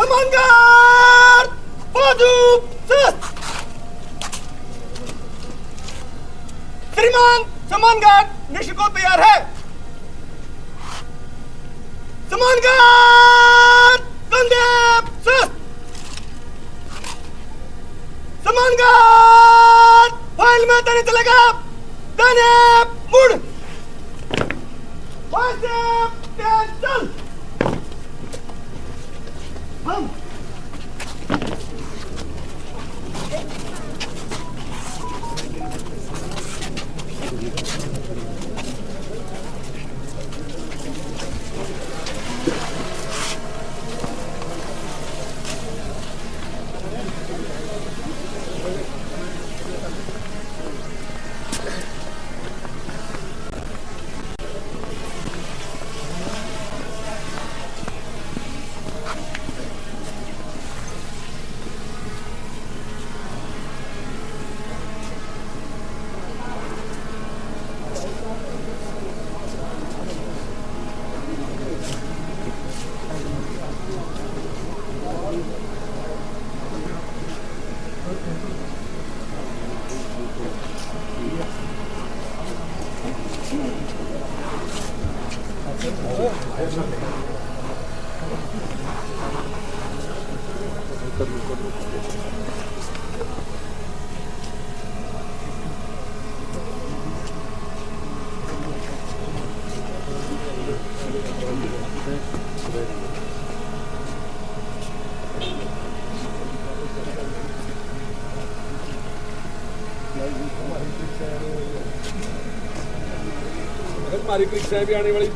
Semangat! Maju! Sus! श्रीमान समानघाट निश्चित को तैयार है। समानघाट कंधे sus! समानघाट फाइल में देने चलेगा। देने मुड़ चल हम हमारी परीक्षाएं भी आने वाली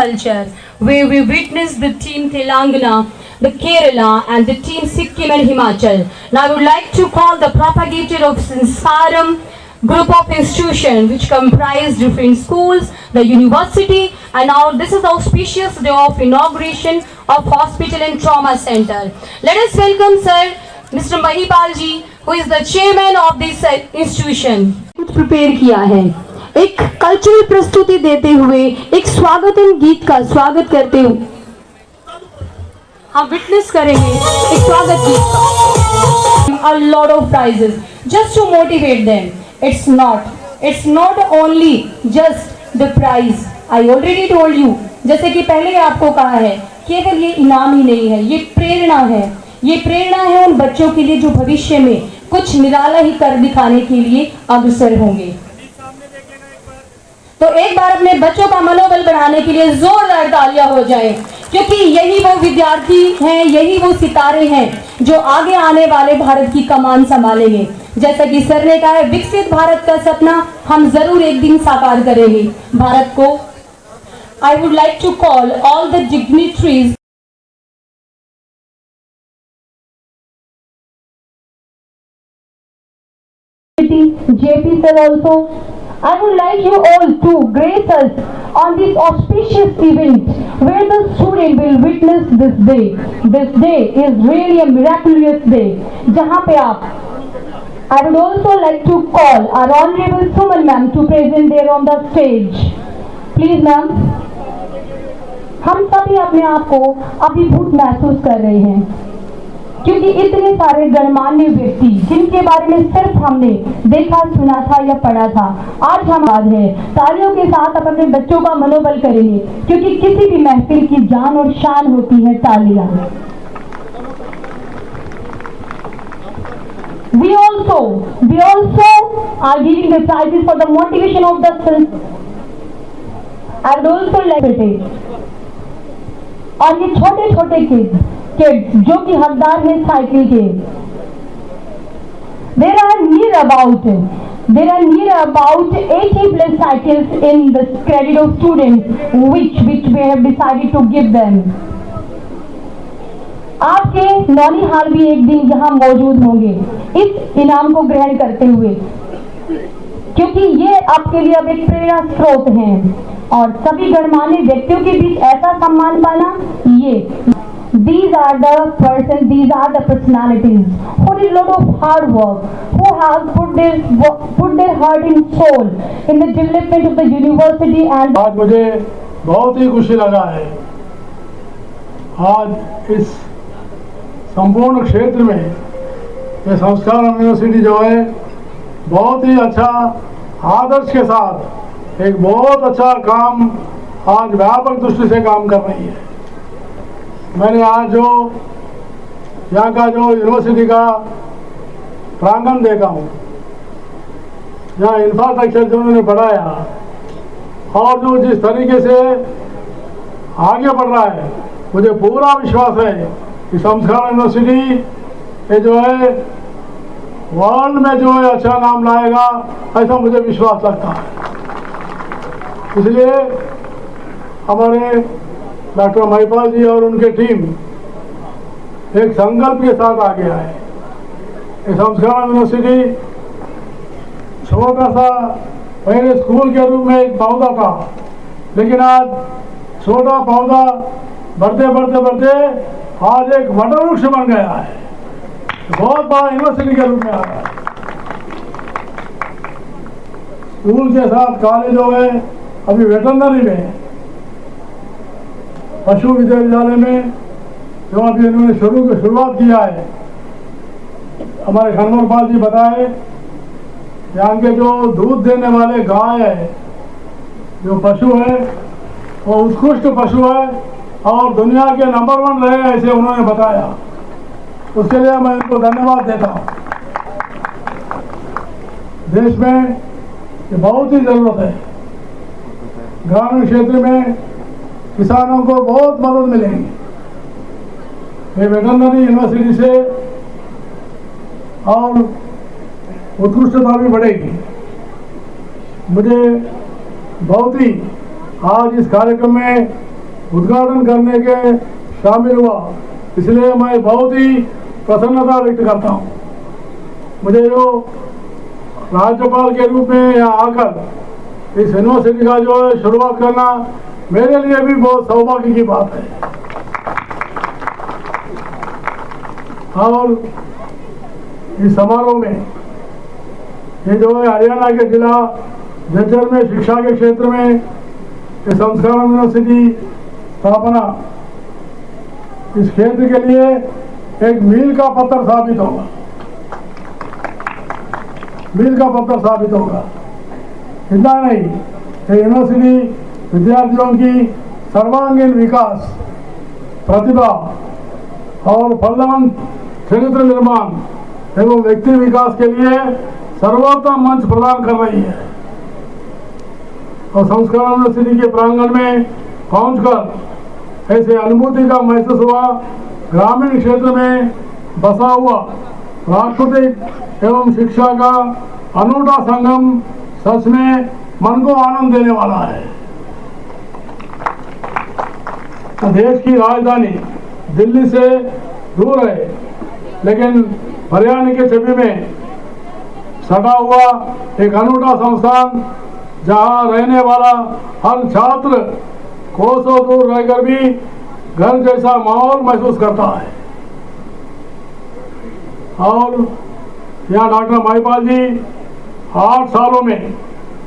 culture, where we witnessed the team Telangana, the Kerala and the team Sikkim and Himachal. Now I would like to call the propagator of Sanskaram group of institutions which comprise different schools, the university, and now this is the auspicious day of inauguration of Hospital and Trauma Center. Let us welcome Sir Mr. Mahipal ji, who is the chairman of this institution. कुछ prepare किया है, एक cultural प्रस्तुति देते हुए एक स्वागतम गीत का स्वागत करते हुए हम विटनेस करेंगे एक स्वागत गीत का. A lot of prizes just to motivate them. It's not only just the prize. I already told you. जैसे कि पहले ही आपको कहा है, केवल ये इनाम ही नहीं है, ये प्रेरणा है. ये प्रेरणा है उन बच्चों के लिए जो भविष्य में कुछ निराला ही कर दिखाने के लिए अग्रसर होंगे. तो एक बार अपने बच्चों का मनोबल बढ़ाने के लिए जोरदार तालियां हो जाए, क्योंकि यही वो विद्यार्थी हैं, यही वो सितारे हैं जो आगे आने वाले भारत की कमान संभालेंगे. जैसा कि सर ने कहा है, विकसित भारत का सपना हम जरूर एक दिन साकार करेंगे. भारत को I would like to call all the dignitaries JP sir also. I would like you all to grace us on this auspicious event where the student will witness this day. This day is really a miraculous day. जहाँ पे आप I would also like to call our Honorable Suman ma'am to present there on the stage. Please ma'am. हम सभी अपने आप को अभिभूत महसूस कर रहे हैं, क्योंकि इतने सारे गणमान्य व्यक्ति जिनके बारे में सिर्फ हमने देखा सुना था या पढ़ा था, आज हम आज है. तालियों के साथ आप अपने बच्चों का मनोबल करेंगे, क्योंकि किसी भी महफिल की जान और शान होती है तालियां. We also are giving the prizes for the motivation of the self. I would also like to say, और ये छोटे छोटे किड्स जो कि हकदार हैं साइकिल के, there are near about 80 plus cycles in the credit of students which we have decided to give them. आपके नौनिहाल भी एक दिन यहाँ मौजूद होंगे इस इनाम को ग्रहण करते हुए, क्योंकि ये आपके लिए अब एक प्रेरणा स्रोत हैं. और सभी गणमान्य व्यक्तियों के बीच ऐसा सम्मान पाना, ये these are the personalities who did a lot of hard work, who have put their heart and soul in the development of the university. And आज मुझे बहुत ही खुशी लगा है, आज इस संपूर्ण क्षेत्र में ये संस्कार यूनिवर्सिटी जो है बहुत ही अच्छा आदर्श के साथ एक बहुत अच्छा काम आज व्यापक दृष्टि से काम कर रही है. मैंने आज जो यहाँ का जो यूनिवर्सिटी का प्रांगण देखा हूँ, यहाँ इंफ्रास्ट्रक्चर जो उन्होंने बढ़ाया और जो जिस तरीके से आगे बढ़ रहा है, मुझे पूरा विश्वास है कि संस्कार यूनिवर्सिटी ये जो है वर्ल्ड में जो है अच्छा नाम लाएगा, ऐसा मुझे विश्वास लगता है. इसलिए हमारे डॉक्टर महिपाल जी और उनके टीम एक संकल्प के साथ आगे आए. संस्कार यूनिवर्सिटी छोटा सा पहले स्कूल के रूप में एक पौधा था, लेकिन आज छोटा पौधा बढ़ते बढ़ते बढ़ते आज एक वटवृक्ष बन गया है, बहुत बड़ा यूनिवर्सिटी के रूप में आ रहा है. स्कूल के साथ कॉलेज हो गए, अभी वेटरनरी में पशु विश्वविद्यालय में जो अभी इन्होंने शुरुआत किया है, हमारे खनमोरपाल जी बताए, यहाँ के जो दूध देने वाले गाय है, जो पशु है वो उत्कृष्ट पशु है और दुनिया के नंबर 1 रहे, ऐसे उन्होंने बताया. उसके लिए मैं इनको धन्यवाद देता हूँ. देश में ये बहुत ही ज़रूरत है. ग्रामीण क्षेत्र में किसानों को बहुत मदद मिलेगी. ये वेटरनरी यूनिवर्सिटी से और उत्कृष्टता भी बढ़ेगी. मुझे बहुत ही आज इस कार्यक्रम में उद्घाटन करने के शामिल हुआ, इसलिए मैं बहुत ही प्रसन्नता व्यक्त करता हूँ। मुझे जो राज्यपाल के रूप में यहाँ आकर इस यूनिवर्सिटी का जो है शुरुआत करना मेरे लिए भी बहुत सौभाग्य की बात है। और इस समारोह में ये जो है हरियाणा के जिला झज्जर में शिक्षा के क्षेत्र में ये संस्कार यूनिवर्सिटी स्थापना इस क्षेत्र के लिए एक मील का पत्थर साबित होगा, मील का पत्थर साबित होगा। इतना नहीं, ये यूनिवर्सिटी विद्यार्थियों की सर्वांगीण विकास, प्रतिभा और फलवंत चरित्र निर्माण एवं व्यक्ति विकास के लिए सर्वोत्तम मंच प्रदान कर रही है। और संस्कार यूनिवर्सिटी के प्रांगण में पहुंचकर ऐसे अनुभूति का महसूस हुआ। ग्रामीण क्षेत्र में बसा हुआ प्राकृतिक एवं शिक्षा का अनूठा संगम सच में मन को आनंद देने वाला है। तो देश की राजधानी दिल्ली से दूर है, लेकिन हरियाणा के छवि में सटा हुआ एक अनूठा संस्थान जहां रहने वाला हर छात्र कोसों दूर रहकर भी घर जैसा माहौल महसूस करता है। और यहाँ डॉक्टर महिपाल जी 8 सालों में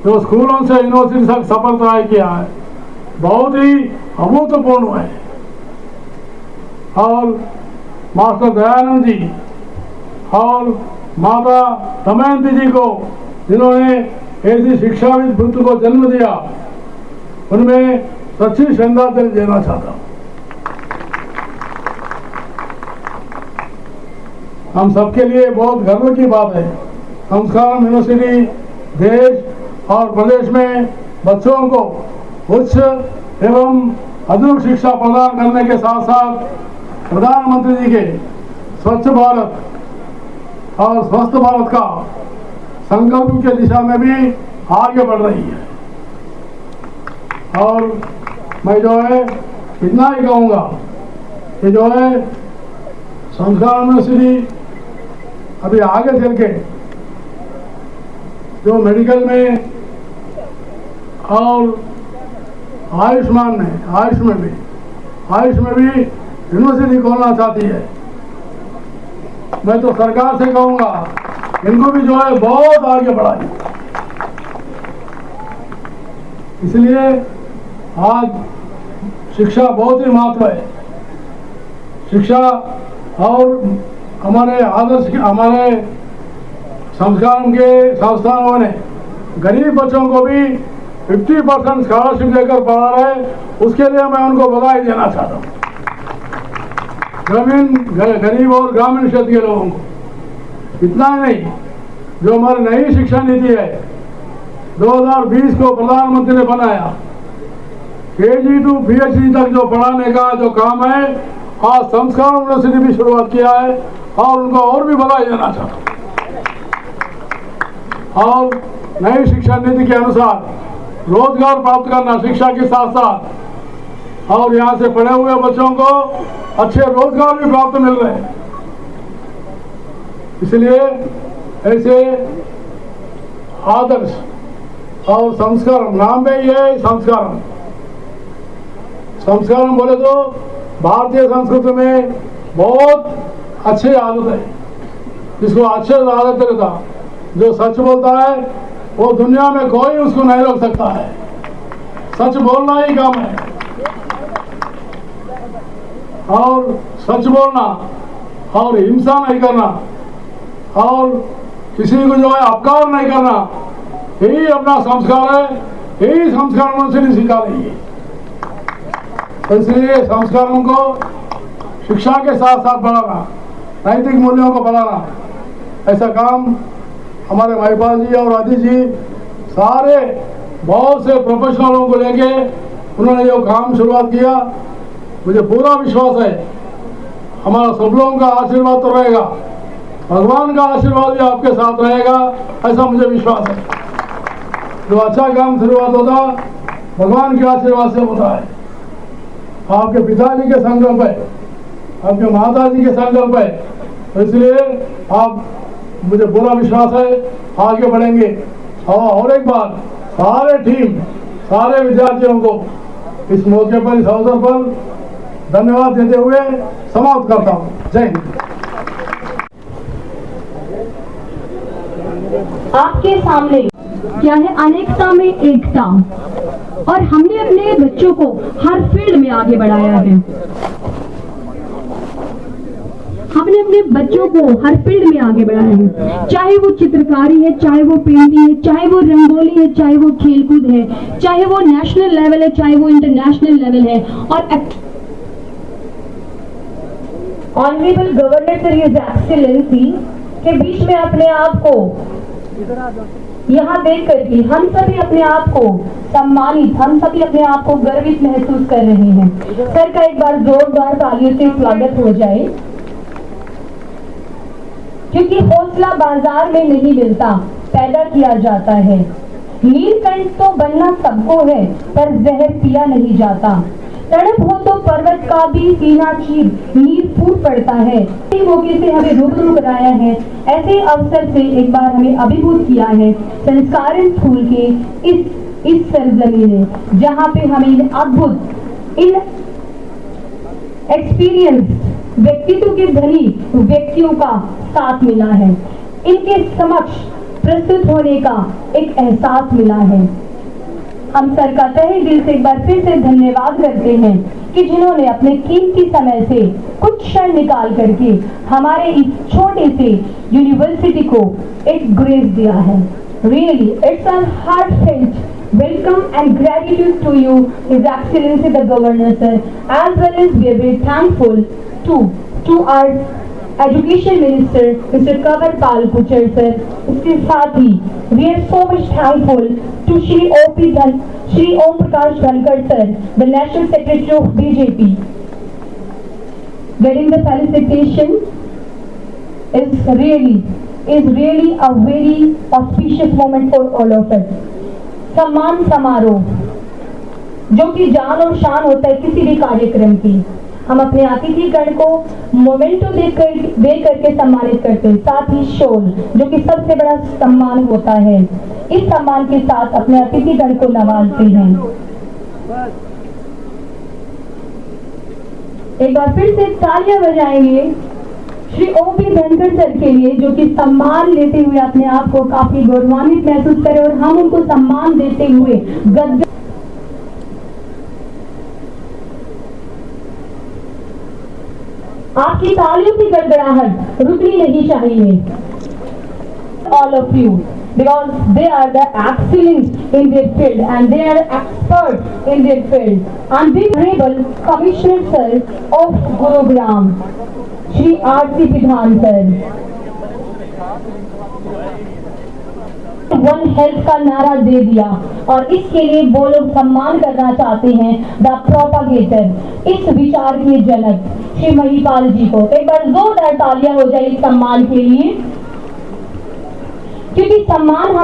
जो स्कूलों से यूनिवर्सिटी तक सफर तय किया है, बहुत ही अभूतपूर्ण है। और मास्टर दयानंद जी और माता दमयंती जी को, जिन्होंने ऐसी शिक्षाविद पुत्र को जन्म दिया, उनमें सच्ची श्रद्धांजलि देना चाहता हूँ। हम सबके लिए बहुत गर्व की बात है। संस्कार यूनिवर्सिटी देश और प्रदेश में बच्चों को उच्च एवं आधुनिक शिक्षा प्रदान करने के साथ साथ प्रधानमंत्री जी के स्वच्छ भारत और स्वस्थ भारत का संकल्प के दिशा में भी आगे बढ़ रही है। और मैं जो है इतना ही कहूँगा कि जो है संस्कार यूनिवर्सिटी अभी आगे चल के जो मेडिकल में और आयुष्मान में आयुष में भी यूनिवर्सिटी खोलना चाहती है। मैं तो सरकार से कहूँगा इनको भी जो है बहुत आगे बढ़ाइए। इसलिए आज शिक्षा बहुत ही महत्व है। शिक्षा और हमारे आदर्श हमारे संस्कार के संस्थानों ने गरीब बच्चों को भी 50% स्कॉलरशिप देकर पढ़ा रहे, उसके लिए मैं उनको बधाई देना चाहता हूँ। गरीब और ग्रामीण क्षेत्र के लोगों को। इतना ही नहीं, जो हमारी नई शिक्षा नीति है 2020 को प्रधानमंत्री ने बनाया, KG to PhD तक जो पढ़ाने का जो काम है, आज संस्कार यूनिवर्सिटी भी शुरुआत किया है और उनको और भी बधाई देना चाहता हूँ। और नई शिक्षा नीति के अनुसार रोजगार प्राप्त करना शिक्षा के साथ साथ, और यहाँ से पढ़े हुए बच्चों को अच्छे रोजगार भी प्राप्त मिल रहे हैं। इसलिए ऐसे आदर्श और संस्कार, नाम में ही है संस्कार। संस्कार बोले तो भारतीय संस्कृति में बहुत अच्छी आदत है, जिसको अच्छे आदत रहता, जो सच बोलता है वो दुनिया में कोई उसको नहीं रोक सकता है। सच बोलना ही काम है, और सच बोलना और हिंसा नहीं करना और किसी को जो है अपकार नहीं करना, यही अपना संस्कार है। यही संस्कार यूनिवर्सिटी सिखा रही है। इसलिए संस्कारों को शिक्षा के साथ साथ बढ़ाना, नैतिक मूल्यों को बढ़ाना, ऐसा काम हमारे महिपाल जी और आदि जी सारे बहुत से प्रोफेशनलों को लेके उन्होंने जो काम शुरुआत किया, मुझे पूरा विश्वास है हमारा सब लोगों का आशीर्वाद तो रहेगा, भगवान का आशीर्वाद भी आपके साथ रहेगा, ऐसा मुझे विश्वास है। जो अच्छा काम शुरुआत होता भगवान के आशीर्वाद से होता है। आपके पिताजी के संकल्प है, आपके माता जी के संकल्प है, तो इसलिए आप, मुझे पूरा विश्वास है, आगे बढ़ेंगे। और एक बार सारे टीम, सारे विद्यार्थियों को इस मौके पर, इस अवसर पर धन्यवाद देते हुए समाप्त करता हूँ। जय हिंद। आपके सामने क्या है, अनेकता में एकता, और हमने अपने बच्चों को हर फील्ड में आगे बढ़ाया है। हमने अपने बच्चों को हर फील्ड में आगे बढ़ाया है, चाहे वो चित्रकारी है, चाहे वो पेंटिंग है, चाहे वो रंगोली है, चाहे वो खेलकूद है, चाहे वो नेशनल लेवल है, चाहे वो इंटरनेशनल लेवल है। और honourable governor sir his excellency के बीच में अपने आप को यहाँ देख करके हम सभी अपने आप को सम्मानित, हम सभी अपने आप को गर्वित महसूस कर रहे हैं। सर का एक बार जोरदार तालियों से स्वागत हो जाए, क्योंकि हौसला बाजार में नहीं मिलता, पैदा किया जाता है। नीलकंठ तो बनना सबको है, पर जहर पिया नहीं जाता। तड़प हो तो पर्वत का भी सीना चीर नीर फूट पड़ता है। इसी मौके से हमें रूबरू कराया है, ऐसे अवसर से एक बार हमें अभिभूत किया है संस्कारण स्कूल के इस सरजमी ने, जहाँ पे हमें इन अद्भुत, इन एक्सपीरियंस व्यक्तित्व के धनी व्यक्तियों का साथ मिला है। इनके समक्ष प्रस्तुत होने का एक एहसास मिला है। हम सर का तहे दिल से एक बार फिर से धन्यवाद करते हैं कि जिन्होंने अपने कीमती समय से कुछ क्षण निकाल करके हमारे इस छोटे से यूनिवर्सिटी को एक ग्रेस दिया है। Really, it's a heartfelt welcome and gratitude to you, His Excellency the Governor Sir, as well as we are very thankful to our Education Minister, Mr. Kanwar Pal Kuchar Sir. इसके साथ ही we are so much thankful to Shri Om Prakash Dhankar Sir, the National Secretary of BJP. Getting the felicitation is really a very auspicious moment for all of us. सम्मान समारोह जो कि जान और शान होता है किसी भी कार्यक्रम की, हम अपने अतिथिगण को मोमेंटो दे करके सम्मानित करते हैं। साथ ही शोल जो कि सबसे बड़ा सम्मान होता है, इस सम्मान के साथ अपने अतिथिगण को नवाजते हैं। एक बार फिर से तालियां बजाएंगे श्री ओपी धनखड़ सर के लिए, जो कि सम्मान लेते हुए अपने आप को काफी गौरवान्वित महसूस करें और हम उनको सम्मान देते हुए गद्य आपकी तालियों की गड़गड़ाहट रुकनी नहीं चाहिए। All of you, because they are the excellent in their field and they are experts in their field. And the Honorable Commissioner Sir of Gurugram, Shri R.C. Pidhan Sir, one health का नारा दे दिया और इसके लिए वो लोग सम्मान करना चाहते हैं द प्रोपागेटर, इस विचार के जनक श्री महिपाल जी को। एक बार जोरदार तालियां हो जाए इस सम्मान के लिए, क्योंकि सम्मान